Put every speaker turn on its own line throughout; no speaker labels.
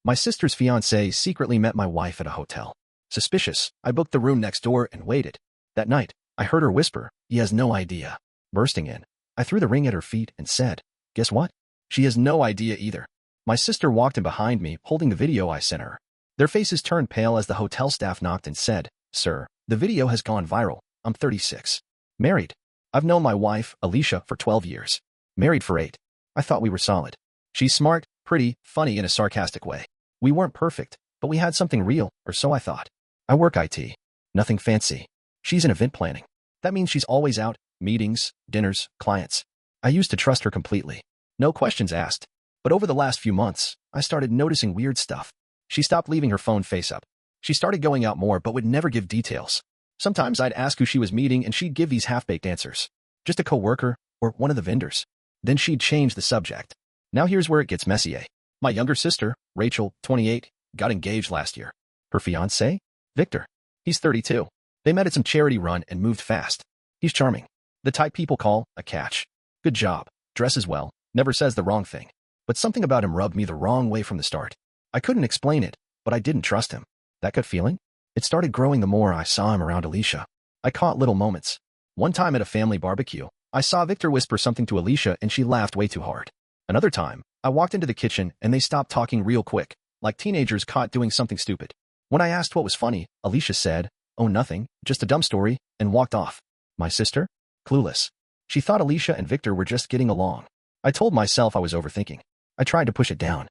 My sister's fiancé secretly met my wife at a hotel. Suspicious, I booked the room next door and waited. That night, I heard her whisper, "He has no idea." Bursting in, I threw the ring at her feet and said, "Guess what? She has no idea either." My sister walked in behind me, holding the video I sent her. Their faces turned pale as the hotel staff knocked and said, "Sir, the video has gone viral. I'm 36. Married. I've known my wife, Alicia, for 12 years. Married for 8. I thought we were solid. She's smart, pretty, funny in a sarcastic way. We weren't perfect, but we had something real, or so I thought. I work IT. Nothing fancy. She's in event planning. That means she's always out, meetings, dinners, clients. I used to trust her completely. No questions asked. But over the last few months, I started noticing weird stuff. She stopped leaving her phone face up. She started going out more but would never give details. Sometimes I'd ask who she was meeting and she'd give these half-baked answers. Just a coworker or one of the vendors. Then she'd change the subject. Now here's where it gets messy. My younger sister, Rachel, 28, got engaged last year. Her fiancé, Victor. He's 32. They met at some charity run and moved fast. He's charming. The type people call a catch. Good job. Dresses well. Never says the wrong thing. But something about him rubbed me the wrong way from the start. I couldn't explain it, but I didn't trust him. That gut feeling? It started growing the more I saw him around Alicia. I caught little moments. One time at a family barbecue, I saw Victor whisper something to Alicia and she laughed way too hard. Another time, I walked into the kitchen and they stopped talking real quick, like teenagers caught doing something stupid. When I asked what was funny, Alicia said, "Oh, nothing, just a dumb story," and walked off. My sister? Clueless. She thought Alicia and Victor were just getting along. I told myself I was overthinking. I tried to push it down.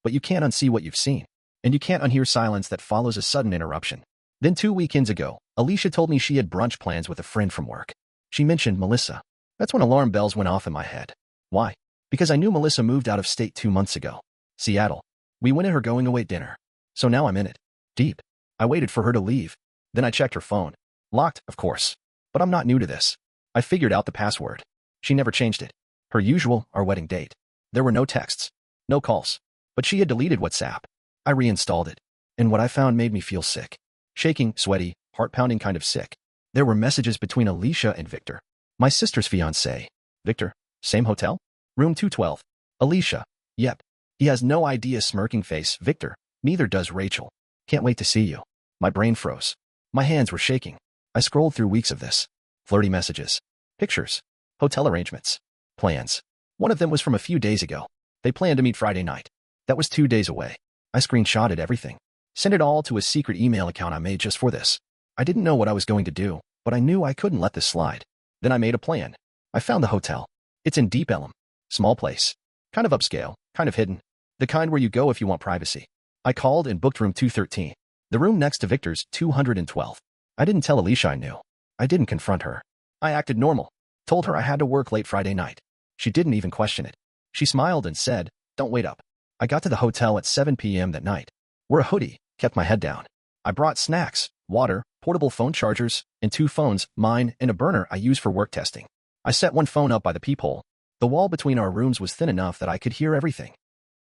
But you can't unsee what you've seen. And you can't unhear silence that follows a sudden interruption. Then 2 weekends ago, Alicia told me she had brunch plans with a friend from work. She mentioned Melissa. That's when alarm bells went off in my head. Why? Because I knew Melissa moved out of state 2 months ago. Seattle. We went at her going-away dinner. So now I'm in it. Deep. I waited for her to leave. Then I checked her phone. Locked, of course. But I'm not new to this. I figured out the password. She never changed it. Her usual, our wedding date. There were no texts. No calls. But she had deleted WhatsApp. I reinstalled it. And what I found made me feel sick. Shaking, sweaty, heart-pounding kind of sick. There were messages between Alicia and Victor. My sister's fiancé. Victor. Same hotel? Room 212. Alicia. Yep. He has no idea, smirking face. Victor. Neither does Rachel. Can't wait to see you. My brain froze. My hands were shaking. I scrolled through weeks of this. Flirty messages. Pictures. Hotel arrangements. Plans. One of them was from a few days ago. They planned to meet Friday night. That was 2 days away. I screenshotted everything. Sent it all to a secret email account I made just for this. I didn't know what I was going to do, but I knew I couldn't let this slide. Then I made a plan. I found the hotel. It's in Deep Ellum. Small place. Kind of upscale, kind of hidden. The kind where you go if you want privacy. I called and booked room 213. The room next to Victor's 212. I didn't tell Alicia I knew. I didn't confront her. I acted normal. Told her I had to work late Friday night. She didn't even question it. She smiled and said, "Don't wait up." I got to the hotel at 7 p.m. that night. Wore a hoodie, kept my head down. I brought snacks, water, portable phone chargers, and 2 phones, mine and a burner I use for work testing. I set one phone up by the peephole. The wall between our rooms was thin enough that I could hear everything.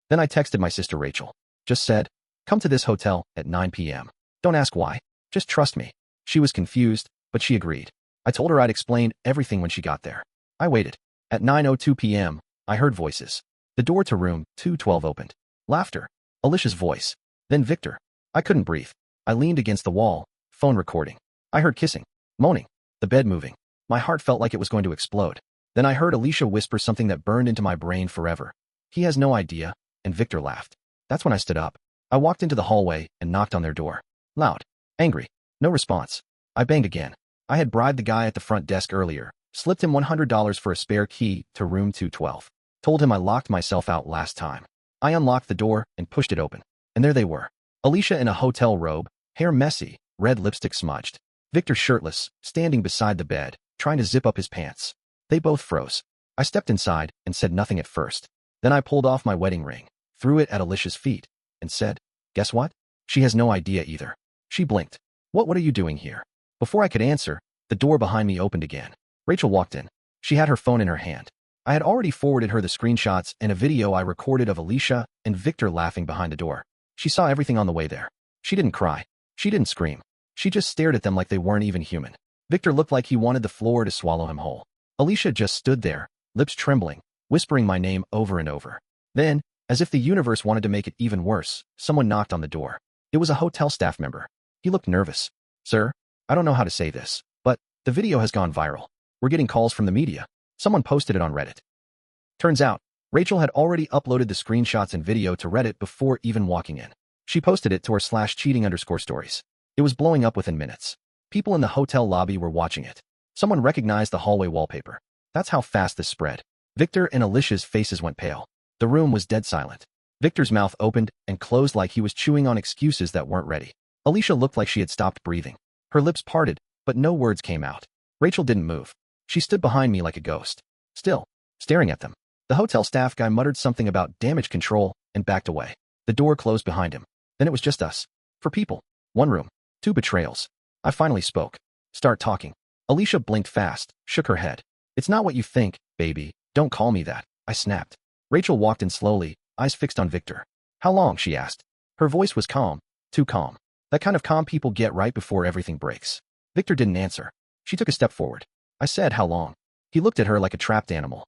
Then I texted my sister Rachel. Just said, "Come to this hotel at 9 p.m. Don't ask why. Just trust me." She was confused, but she agreed. I told her I'd explain everything when she got there. I waited. At 9:02 p.m., I heard voices. The door to room 212 opened. Laughter. Alicia's voice. Then Victor. I couldn't breathe. I leaned against the wall, phone recording. I heard kissing, moaning, the bed moving. My heart felt like it was going to explode. Then I heard Alicia whisper something that burned into my brain forever. "He has no idea," and Victor laughed. That's when I stood up. I walked into the hallway and knocked on their door. Loud. Angry. No response. I banged again. I had bribed the guy at the front desk earlier, slipped him $100 for a spare key to room 212. Told him I locked myself out last time. I unlocked the door and pushed it open. And there they were. Alicia in a hotel robe, hair messy, red lipstick smudged. Victor shirtless, standing beside the bed, trying to zip up his pants. They both froze. I stepped inside and said nothing at first. Then I pulled off my wedding ring, threw it at Alicia's feet, and said, "Guess what? She has no idea either." She blinked. What are you doing here?" Before I could answer, the door behind me opened again. Rachel walked in. She had her phone in her hand. I had already forwarded her the screenshots and a video I recorded of Alicia and Victor laughing behind the door. She saw everything on the way there. She didn't cry. She didn't scream. She just stared at them like they weren't even human. Victor looked like he wanted the floor to swallow him whole. Alicia just stood there, lips trembling, whispering my name over and over. Then, As if the universe wanted to make it even worse, someone knocked on the door. It was a hotel staff member. He looked nervous. Sir, I don't know how to say this, but the video has gone viral. We're getting calls from the media. Someone posted it on Reddit. Turns out, Rachel had already uploaded the screenshots and video to Reddit before even walking in. She posted it to her /cheating_stories. It was blowing up within minutes. People in the hotel lobby were watching it. Someone recognized the hallway wallpaper. That's how fast this spread. Victor and Alicia's faces went pale. The room was dead silent. Victor's mouth opened and closed like he was chewing on excuses that weren't ready. Alicia looked like she had stopped breathing. Her lips parted, but no words came out. Rachel didn't move. She stood behind me like a ghost, still, staring at them. The hotel staff guy muttered something about damage control and backed away. The door closed behind him. Then it was just us. 4 people. 1 room. 2 betrayals. I finally spoke. Start talking. Alicia blinked fast, shook her head. It's not what you think, baby. Don't call me that. I snapped. Rachel walked in slowly, eyes fixed on Victor. How long? She asked. Her voice was calm, too calm. That kind of calm people get right before everything breaks. Victor didn't answer. She took a step forward. I said, how long? He looked at her like a trapped animal.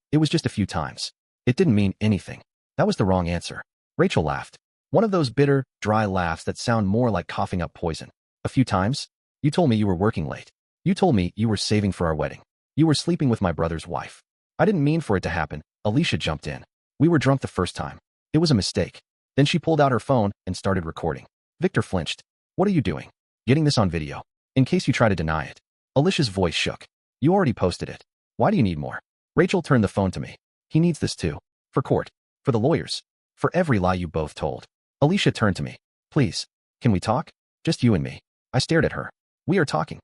It was just a few times. It didn't mean anything. That was the wrong answer. Rachel laughed. One of those bitter, dry laughs that sound more like coughing up poison. A few times? You told me you were working late. You told me you were saving for our wedding. You were sleeping with my brother's wife. I didn't mean for it to happen. Alicia jumped in. We were drunk the first time. It was a mistake. Then she pulled out her phone and started recording. Victor flinched. What are you doing? Getting this on video. In case you try to deny it. Alicia's voice shook. You already posted it. Why do you need more? Rachel turned the phone to me. He needs this too. For court. For the lawyers. For every lie you both told. Alicia turned to me. Please. Can we talk? Just you and me. I stared at her. We are talking.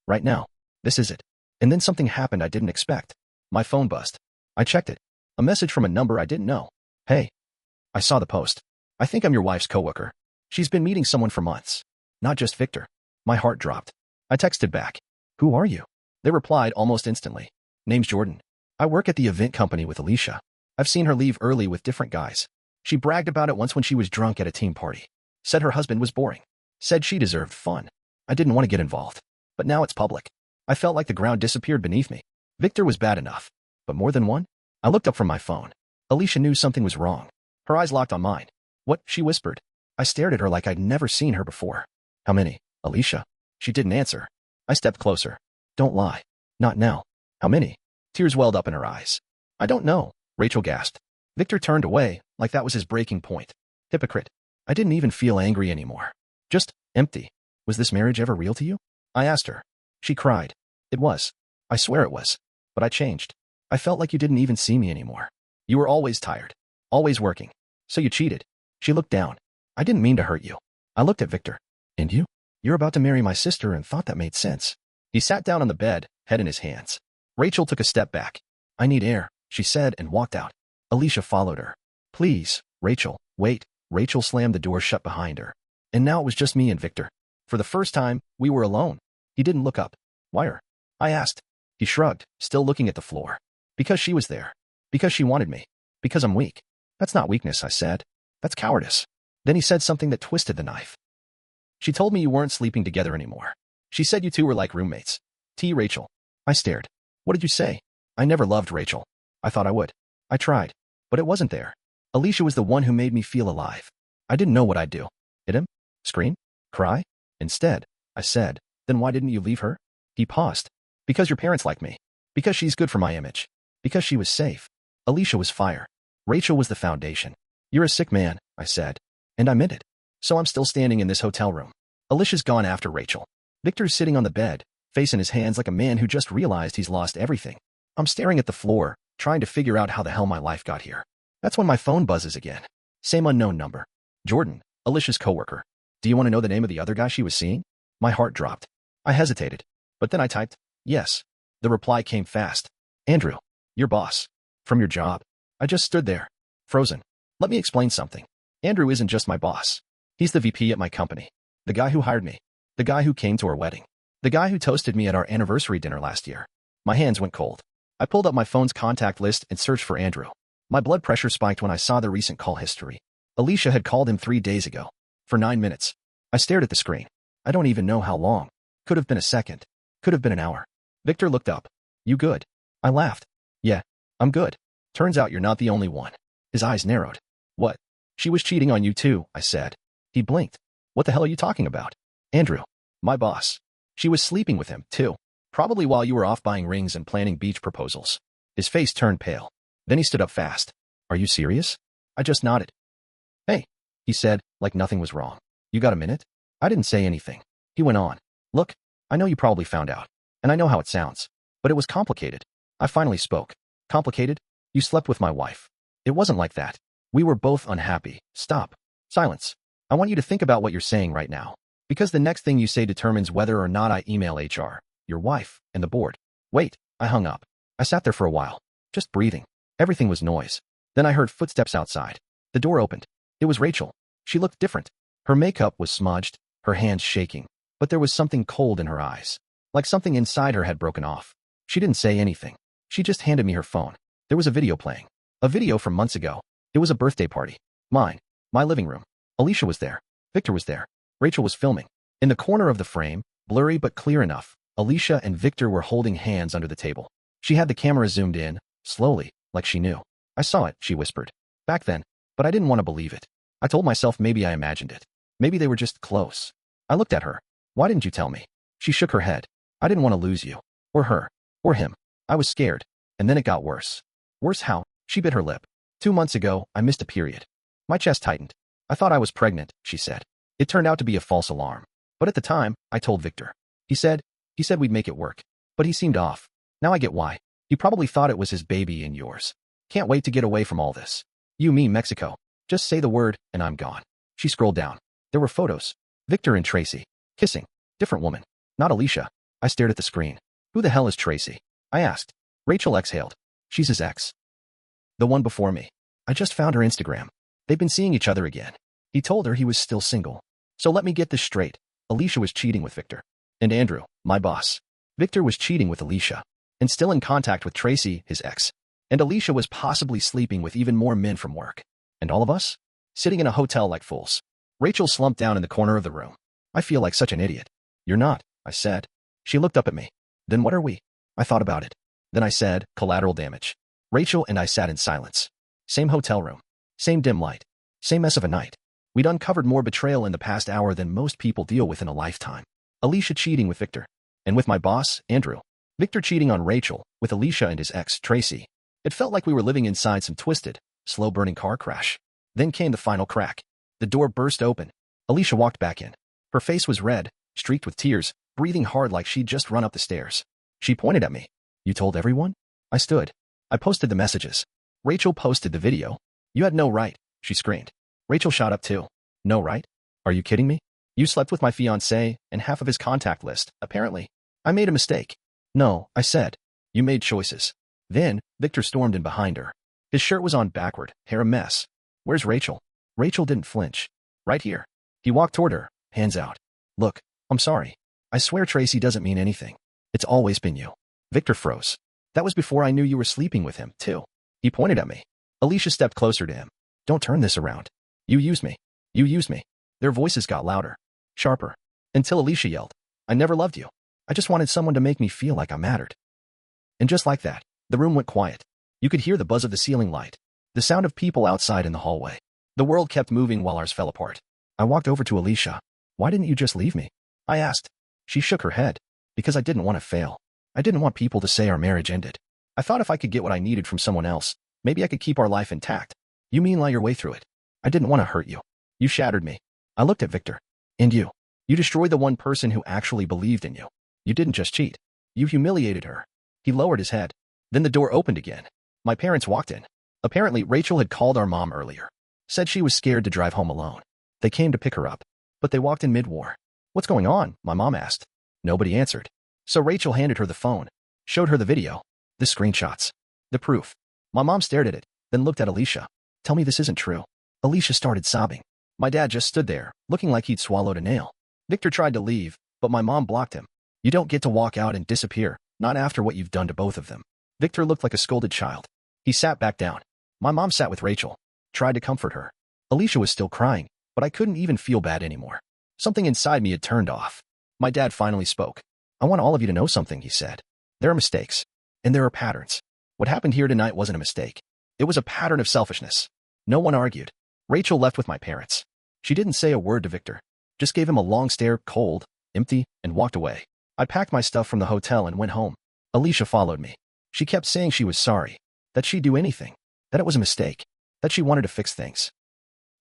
Right now. This is it. And then something happened I didn't expect. My phone buzzed. I checked it. A message from a number I didn't know. Hey. I saw the post. I think I'm your wife's coworker. She's been meeting someone for months. Not just Victor. My heart dropped. I texted back. Who are you? They replied almost instantly. Name's Jordan. I work at the event company with Alicia. I've seen her leave early with different guys. She bragged about it once when she was drunk at a team party. Said her husband was boring. Said she deserved fun. I didn't want to get involved. But now it's public. I felt like the ground disappeared beneath me. Victor was bad enough. But more than one? I looked up from my phone. Alicia knew something was wrong. Her eyes locked on mine. What? She whispered. I stared at her like I'd never seen her before. How many? Alicia. She didn't answer. I stepped closer. Don't lie. Not now. How many? Tears welled up in her eyes. I don't know, Rachel gasped. Victor turned away, like that was his breaking point. Hypocrite. I didn't even feel angry anymore. Just empty. Was this marriage ever real to you? I asked her. She cried. It was. I swear it was. But I changed. I felt like you didn't even see me anymore. You were always tired. Always working. So you cheated. She looked down. I didn't mean to hurt you. I looked at Victor. And you? You're about to marry my sister and thought that made sense. He sat down on the bed, head in his hands. Rachel took a step back. I need air, she said and walked out. Alicia followed her. Please, Rachel, wait. Rachel slammed the door shut behind her. And now it was just me and Victor. For the first time, we were alone. He didn't look up. Wire? I asked. He shrugged, still looking at the floor. Because she was there. Because she wanted me. Because I'm weak. That's not weakness, I said. That's cowardice. Then he said something that twisted the knife. She told me you weren't sleeping together anymore. She said you two were like roommates. Rachel. I stared. What did you say? I never loved Rachel. I thought I would. I tried. But it wasn't there. Alicia was the one who made me feel alive. I didn't know what I'd do. Hit him? Scream? Cry? Instead, I said, then why didn't you leave her? He paused. Because your parents like me. Because she's good for my image. Because she was safe. Alicia was fire. Rachel was the foundation. You're a sick man, I said. And I meant it. So I'm still standing in this hotel room. Alicia's gone after Rachel. Victor's sitting on the bed, face in his hands like a man who just realized he's lost everything. I'm staring at the floor, trying to figure out how the hell my life got here. That's when my phone buzzes again. Same unknown number. Jordan, Alicia's coworker. Do you want to know the name of the other guy she was seeing? My heart dropped. I hesitated. But then I typed, yes. The reply came fast. Andrew, your boss. From your job. I just stood there, frozen. Let me explain something. Andrew isn't just my boss. He's the VP at my company. The guy who hired me. The guy who came to our wedding. The guy who toasted me at our anniversary dinner last year. My hands went cold. I pulled up my phone's contact list and searched for Andrew. My blood pressure spiked when I saw the recent call history. Alicia had called him 3 days ago. For 9 minutes. I stared at the screen. I don't even know how long. Could have been a second. Could have been an hour. Victor looked up. You good? I laughed. Yeah, I'm good. Turns out you're not the only one. His eyes narrowed. What? She was cheating on you too, I said. He blinked. What the hell are you talking about? Andrew, my boss. She was sleeping with him too. Probably while you were off buying rings and planning beach proposals. His face turned pale. Then he stood up fast. Are you serious? I just nodded. Hey, he said, like nothing was wrong. You got a minute? I didn't say anything. He went on. Look, I know you probably found out. And I know how it sounds. But it was complicated. I finally spoke. Complicated? You slept with my wife. It wasn't like that. We were both unhappy. Stop. Silence. I want you to think about what you're saying right now. Because the next thing you say determines whether or not I email HR, your wife, and the board. Wait, I hung up. I sat there for a while, just breathing. Everything was noise. Then I heard footsteps outside. The door opened. It was Rachel. She looked different. Her makeup was smudged, her hands shaking, but there was something cold in her eyes. Like something inside her had broken off. She didn't say anything. She just handed me her phone. There was a video playing. A video from months ago. It was a birthday party. Mine. My living room. Alicia was there. Victor was there. Rachel was filming. In the corner of the frame, blurry but clear enough, Alicia and Victor were holding hands under the table. She had the camera zoomed in, slowly, like she knew. I saw it, she whispered. Back then, but I didn't want to believe it. I told myself maybe I imagined it. Maybe they were just close. I looked at her. Why didn't you tell me? She shook her head. I didn't want to lose you. Or her. Or him. I was scared. And then it got worse. Worse how? She bit her lip. 2 months ago, I missed a period. My chest tightened. I thought I was pregnant, she said. It turned out to be a false alarm. But at the time, I told Victor. He said we'd make it work. But he seemed off. Now I get why. He probably thought it was his baby and yours. Can't wait to get away from all this. You, me, Mexico. Just say the word, and I'm gone. She scrolled down. There were photos. Victor and Tracy. Kissing. Different woman. Not Alicia. I stared at the screen. Who the hell is Tracy? I asked. Rachel exhaled. She's his ex. The one before me. I just found her Instagram. They've been seeing each other again. He told her he was still single. So let me get this straight. Alicia was cheating with Victor. And Andrew, my boss. Victor was cheating with Alicia. And still in contact with Tracy, his ex. And Alicia was possibly sleeping with even more men from work. And all of us? Sitting in a hotel like fools. Rachel slumped down in the corner of the room. I feel like such an idiot. You're not, I said. She looked up at me. Then what are we? I thought about it. Then I said, collateral damage. Rachel and I sat in silence. Same hotel room. Same dim light. Same mess of a night. We'd uncovered more betrayal in the past hour than most people deal with in a lifetime. Alicia cheating with Victor. And with my boss, Andrew. Victor cheating on Rachel, with Alicia and his ex, Tracy. It felt like we were living inside some twisted, slow-burning car crash. Then came the final crack. The door burst open. Alicia walked back in. Her face was red, streaked with tears, breathing hard like she'd just run up the stairs. She pointed at me. You told everyone? I stood. I posted the messages. Rachel posted the video. You had no right, she screamed. Rachel shot up too. No right? Are you kidding me? You slept with my fiancé and half of his contact list, apparently. I made a mistake. No, I said. You made choices. Then, Victor stormed in behind her. His shirt was on backward, hair a mess. Where's Rachel? Rachel didn't flinch. Right here. He walked toward her, hands out. Look, I'm sorry. I swear Tracy doesn't mean anything. It's always been you. Victor froze. That was before I knew you were sleeping with him, too. He pointed at me. Alicia stepped closer to him. Don't turn this around. You used me. You used me. Their voices got louder, sharper, until Alicia yelled, I never loved you. I just wanted someone to make me feel like I mattered. And just like that, the room went quiet. You could hear the buzz of the ceiling light, the sound of people outside in the hallway. The world kept moving while ours fell apart. I walked over to Alicia. Why didn't you just leave me? I asked. She shook her head. Because I didn't want to fail. I didn't want people to say our marriage ended. I thought if I could get what I needed from someone else, maybe I could keep our life intact. You mean lie your way through it. I didn't want to hurt you. You shattered me. I looked at Victor. And you. You destroyed the one person who actually believed in you. You didn't just cheat. You humiliated her. He lowered his head. Then the door opened again. My parents walked in. Apparently, Rachel had called our mom earlier. Said she was scared to drive home alone. They came to pick her up. But they walked in mid-war. What's going on? My mom asked. Nobody answered. So Rachel handed her the phone. Showed her the video. The screenshots. The proof. My mom stared at it, then looked at Alicia. Tell me this isn't true. Alicia started sobbing. My dad just stood there, looking like he'd swallowed a nail. Victor tried to leave, but my mom blocked him. You don't get to walk out and disappear, not after what you've done to both of them. Victor looked like a scolded child. He sat back down. My mom sat with Rachel. Tried to comfort her. Alicia was still crying, but I couldn't even feel bad anymore. Something inside me had turned off. My dad finally spoke. I want all of you to know something, he said. There are mistakes. And there are patterns. What happened here tonight wasn't a mistake. It was a pattern of selfishness. No one argued. Rachel left with my parents. She didn't say a word to Victor, just gave him a long stare, cold, empty, and walked away. I packed my stuff from the hotel and went home. Alicia followed me. She kept saying she was sorry, that she'd do anything, that it was a mistake, that she wanted to fix things.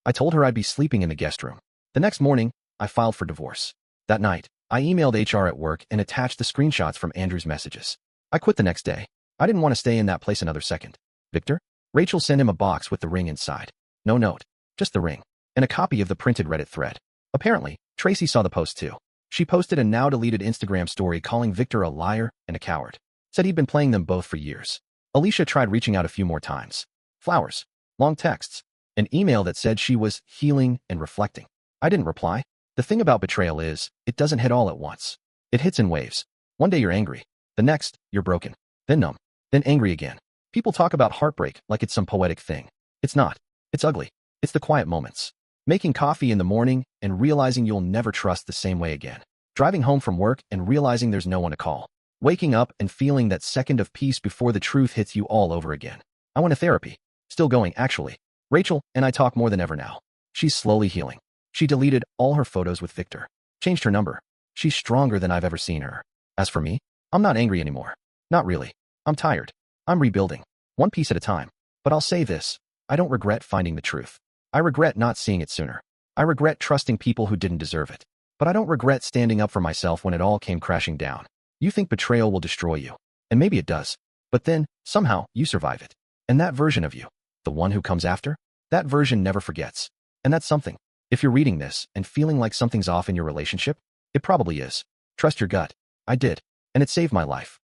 I told her I'd be sleeping in the guest room. The next morning, I filed for divorce. That night, I emailed HR at work and attached the screenshots from Andrew's messages. I quit the next day. I didn't want to stay in that place another second. Victor? Rachel sent him a box with the ring inside. No note, just the ring, and a copy of the printed Reddit thread. Apparently, Tracy saw the post too. She posted a now-deleted Instagram story calling Victor a liar and a coward. Said he'd been playing them both for years. Alicia tried reaching out a few more times. Flowers, long texts, an email that said she was healing and reflecting. I didn't reply. The thing about betrayal is, it doesn't hit all at once. It hits in waves. One day you're angry. The next, you're broken. Then numb. Then angry again. People talk about heartbreak like it's some poetic thing. It's not. It's ugly. It's the quiet moments. Making coffee in the morning and realizing you'll never trust the same way again. Driving home from work and realizing there's no one to call. Waking up and feeling that second of peace before the truth hits you all over again. I went to therapy. Still going, actually. Rachel and I talk more than ever now. She's slowly healing. She deleted all her photos with Victor. Changed her number. She's stronger than I've ever seen her. As for me, I'm not angry anymore. Not really. I'm tired. I'm rebuilding. One piece at a time. But I'll say this. I don't regret finding the truth. I regret not seeing it sooner. I regret trusting people who didn't deserve it. But I don't regret standing up for myself when it all came crashing down. You think betrayal will destroy you. And maybe it does. But then, somehow, you survive it. And that version of you, the one who comes after, that version never forgets. And that's something. If you're reading this and feeling like something's off in your relationship, it probably is. Trust your gut. I did. And it saved my life.